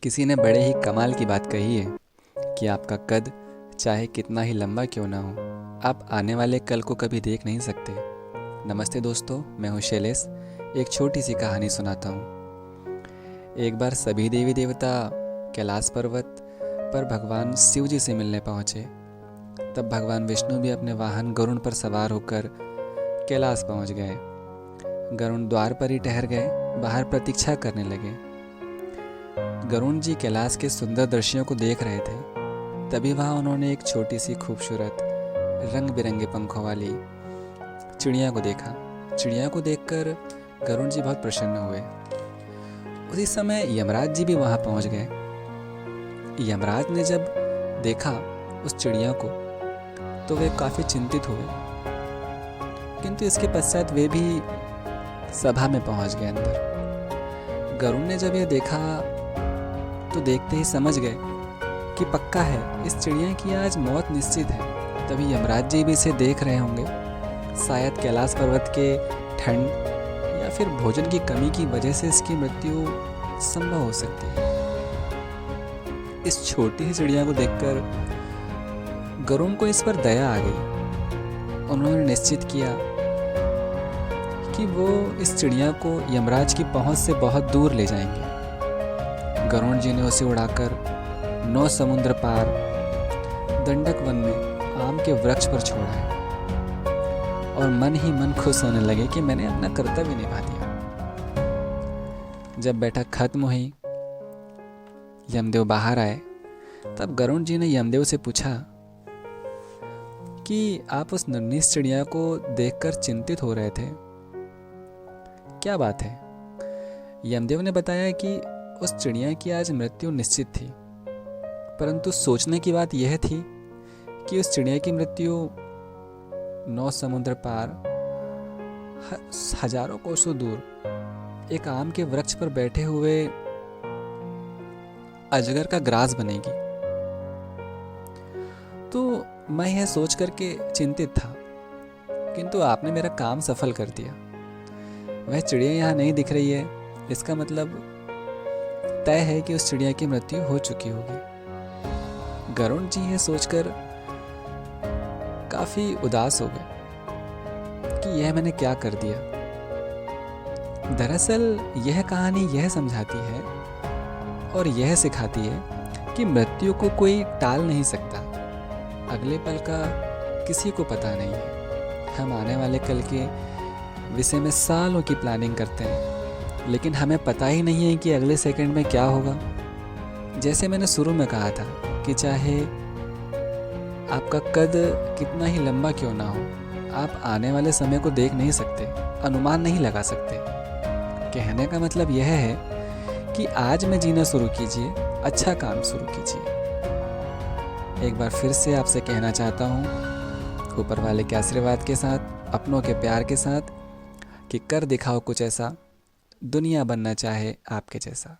किसी ने बड़े ही कमाल की बात कही है कि आपका कद चाहे कितना ही लंबा क्यों ना हो, आप आने वाले कल को कभी देख नहीं सकते। नमस्ते दोस्तों, मैं हूँ शैलेश। एक छोटी सी कहानी सुनाता हूँ। एक बार सभी देवी देवता कैलाश पर्वत पर भगवान शिव जी से मिलने पहुँचे। तब भगवान विष्णु भी अपने वाहन गरुड़ पर सवार होकर कैलाश पहुँच गए। गरुड़ द्वार पर ही ठहर गए, बाहर प्रतीक्षा करने लगे। गरुड़ जी कैलाश के सुंदर दृश्यों को देख रहे थे। तभी वहाँ उन्होंने एक छोटी सी खूबसूरत रंग बिरंगे पंखों वाली चिड़िया को देखा। चिड़िया को देखकर गरुड़ जी बहुत प्रसन्न हुए। उसी समय यमराज जी भी वहाँ पहुँच गए। यमराज ने जब देखा उस चिड़िया को तो वे काफ़ी चिंतित हुए, किंतु इसके पश्चात वे भी सभा में पहुँच गए अंदर। गरुड़ ने जब यह देखा तो देखते ही समझ गए कि पक्का है इस चिड़िया की आज मौत निश्चित है। तभी यमराज जी भी इसे देख रहे होंगे। शायद कैलाश पर्वत के ठंड या फिर भोजन की कमी की वजह से इसकी मृत्यु संभव हो सकती है। इस छोटी सी चिड़िया को देखकर गरुड़ को इस पर दया आ गई। उन्होंने निश्चित किया कि वो इस चिड़िया को यमराज की पहुंच से बहुत दूर ले जाएंगे। गरुड़ जी ने उसे उड़ाकर 9 समुद्र पार दंडक वन में आम के वृक्ष पर छोड़ा है और मन ही मन खुश होने लगे कि मैंने अपना कर्तव्य निभा दिया। जब बैठक खत्म हुई, यमदेव बाहर आए। तब गरुड़ जी ने यमदेव से पूछा कि आप उस नन्ही चिड़िया को देखकर चिंतित हो रहे थे, क्या बात है? यमदेव ने बताया कि उस चिड़िया की आज मृत्यु निश्चित थी, परंतु सोचने की बात यह थी कि उस चिड़िया की मृत्यु 9 समुद्र पार हजारों कोसों दूर एक आम के वृक्ष पर बैठे हुए अजगर का ग्रास बनेगी। तो मैं यह सोच करके चिंतित था, किंतु आपने मेरा काम सफल कर दिया। वह चिड़िया यहाँ नहीं दिख रही है, इसका मतलब तय है कि उस चिड़िया की मृत्यु हो चुकी होगी। गरुड़ जी यह सोचकर काफी उदास हो गए कि यह मैंने क्या कर दिया। दरअसल यह कहानी यह समझाती है और यह सिखाती है कि मृत्यु को कोई टाल नहीं सकता। अगले पल का किसी को पता नहीं है। हम आने वाले कल के विषय में सालों की प्लानिंग करते हैं, लेकिन हमें पता ही नहीं है कि अगले सेकंड में क्या होगा। जैसे मैंने शुरू में कहा था कि चाहे आपका कद कितना ही लंबा क्यों ना हो, आप आने वाले समय को देख नहीं सकते, अनुमान नहीं लगा सकते। कहने का मतलब यह है कि आज में जीना शुरू कीजिए, अच्छा काम शुरू कीजिए। एक बार फिर से आपसे कहना चाहता हूँ, ऊपर वाले के आशीर्वाद के साथ, अपनों के प्यार के साथ, कि कर दिखाओ कुछ ऐसा दुनिया बनना चाहे आपके जैसा।